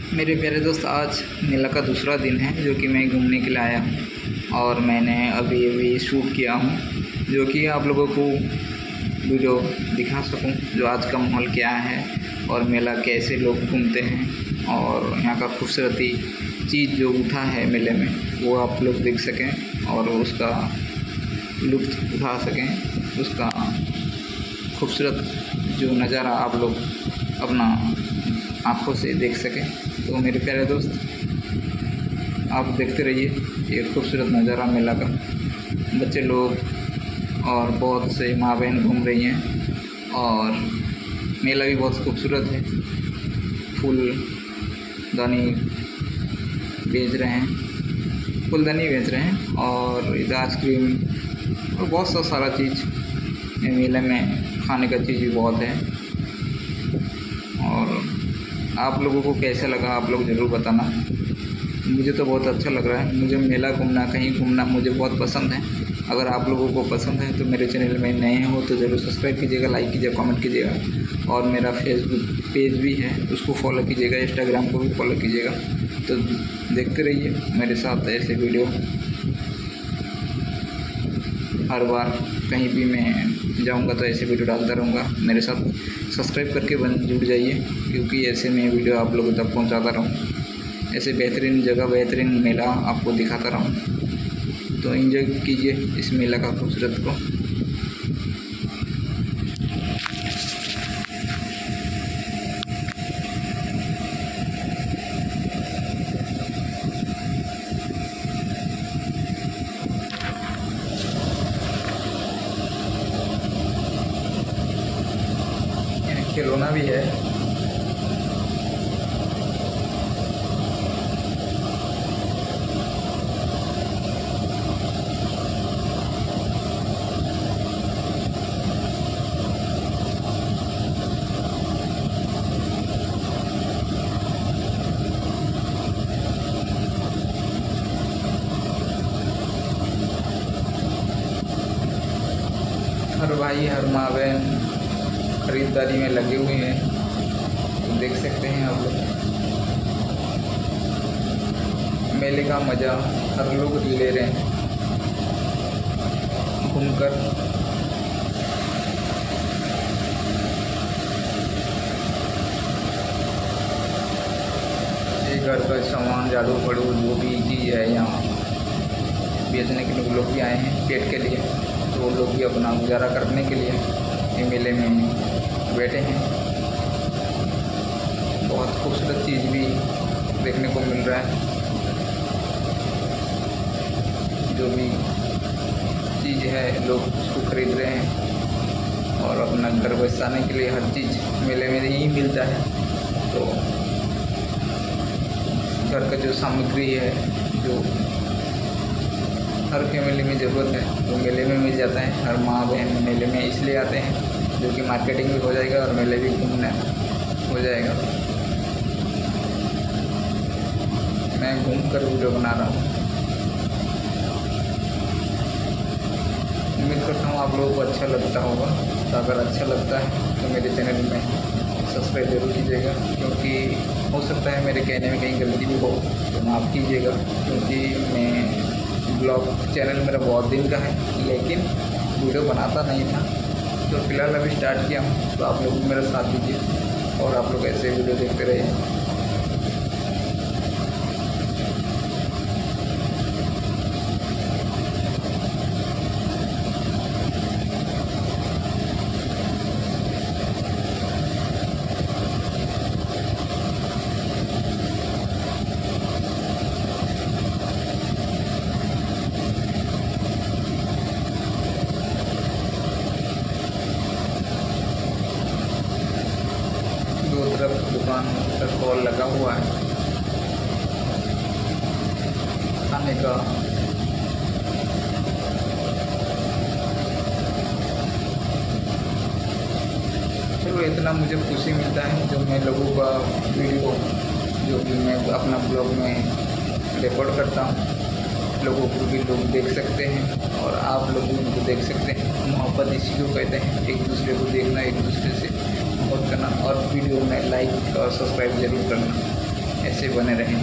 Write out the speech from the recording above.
मेरे प्यारे दोस्त, आज मेला का दूसरा दिन है जो कि मैं घूमने के लिए आया हूँ और मैंने अभी शूट किया हूँ जो कि आप लोगों को वीडियो दिखा सकूँ जो आज का माहौल क्या है और मेला कैसे लोग घूमते हैं और यहाँ का खूबसूरती चीज़ जो उठा है मेले में वो आप लोग देख सकें और उसका लुत्फ़ उठा सकें, उसका खूबसूरत जो नज़ारा आप लोग अपना आँखों से देख सकें। तो मेरे प्यारे दोस्त, आप देखते रहिए ये खूबसूरत नज़ारा मेला का। बच्चे लोग और बहुत से माँ बहन घूम रही हैं और मेला भी बहुत खूबसूरत है। फूलदानी बेच रहे हैं, फूलदानी बेच रहे हैं और इधर आइसक्रीम और बहुत सा सारा चीज़ मेले में खाने का चीज़ भी बहुत है। और आप लोगों को कैसा लगा आप लोग ज़रूर बताना। मुझे तो बहुत अच्छा लग रहा है। मुझे मेला घूमना, कहीं घूमना मुझे बहुत पसंद है। अगर आप लोगों को पसंद है तो मेरे चैनल में नए हो तो ज़रूर सब्सक्राइब कीजिएगा, लाइक कीजिएगा, कमेंट कीजिएगा। और मेरा फेसबुक पेज भी है, उसको फॉलो कीजिएगा, इंस्टाग्राम को भी फॉलो कीजिएगा। तो देखते रहिए मेरे साथ ऐसे वीडियो। हर बार कहीं भी मैं जाऊंगा तो ऐसे वीडियो डालता रहूँगा। मेरे साथ सब्सक्राइब करके जुड़ जाइए, क्योंकि ऐसे मैं वीडियो आप लोगों तक पहुंचाता रहूँ। ऐसे बेहतरीन जगह, बेहतरीन मेला आपको दिखाता रहूँ। तो एंजॉय कीजिए इस मेला का खूबसूरत को। खिलौना भी है। हर भाई हर माँ बहन खरीदारी में लगे हुए हैं, तो देख सकते हैं आप लोग। मेले का मज़ा हर लोग ले रहे हैं घूमकर। ये घर का सामान, झाड़ू फाड़ू जो भी चीज़ है यहाँ बेचने के लिए लोग भी आए हैं पेट के लिए। तो वो लोग भी अपना गुजारा करने के लिए ये मेले में बैठे हैं। बहुत खूबसूरत चीज़ भी देखने को मिल रहा है। जो भी चीज़ है लोग उसको खरीद रहे हैं और अपना घर बसाने के लिए हर चीज़ मेले में ही मिलता है। तो घर का जो सामग्री है, जो हर फैमिली में ज़रूरत है, वो मेले में मिल जाता है। हर माँ बहन मेले में इसलिए आते हैं जो कि मार्केटिंग भी हो जाएगा और मेले भी घूमना हो जाएगा। मैं घूम कर वीडियो बना रहा हूँ। उम्मीद करता हूँ आप लोगों को अच्छा लगता होगा। तो अगर अच्छा लगता है तो मेरे चैनल में सब्सक्राइब जरूर कीजिएगा, क्योंकि हो सकता है मेरे कहने में कहीं गलती भी हो तो माफ़ कीजिएगा। क्योंकि मैं ब्लॉग चैनल मेरा बहुत दिन का है, लेकिन वीडियो बनाता नहीं था। तो फिलहाल अभी स्टार्ट किया हूँ, तो आप लोग भी मेरा साथ दीजिए और आप लोग ऐसे वीडियो देखते रहिए। दो तरफ दुकान का स्टॉल लगा हुआ है खाने का। चलो, इतना मुझे खुशी मिलता है जो मैं लोगों का वीडियो जो कि मैं अपना ब्लॉग में रिकॉर्ड करता हूँ, लोगों को भी लोग देख सकते हैं और आप लोग भी उनको देख सकते हैं। मोहब्बत इसी को कहते हैं, एक दूसरे को देखना, एक दूसरे से मोहब्बत करना और वीडियो में लाइक और सब्सक्राइब जरूर करना। ऐसे ऐसे बने रहें।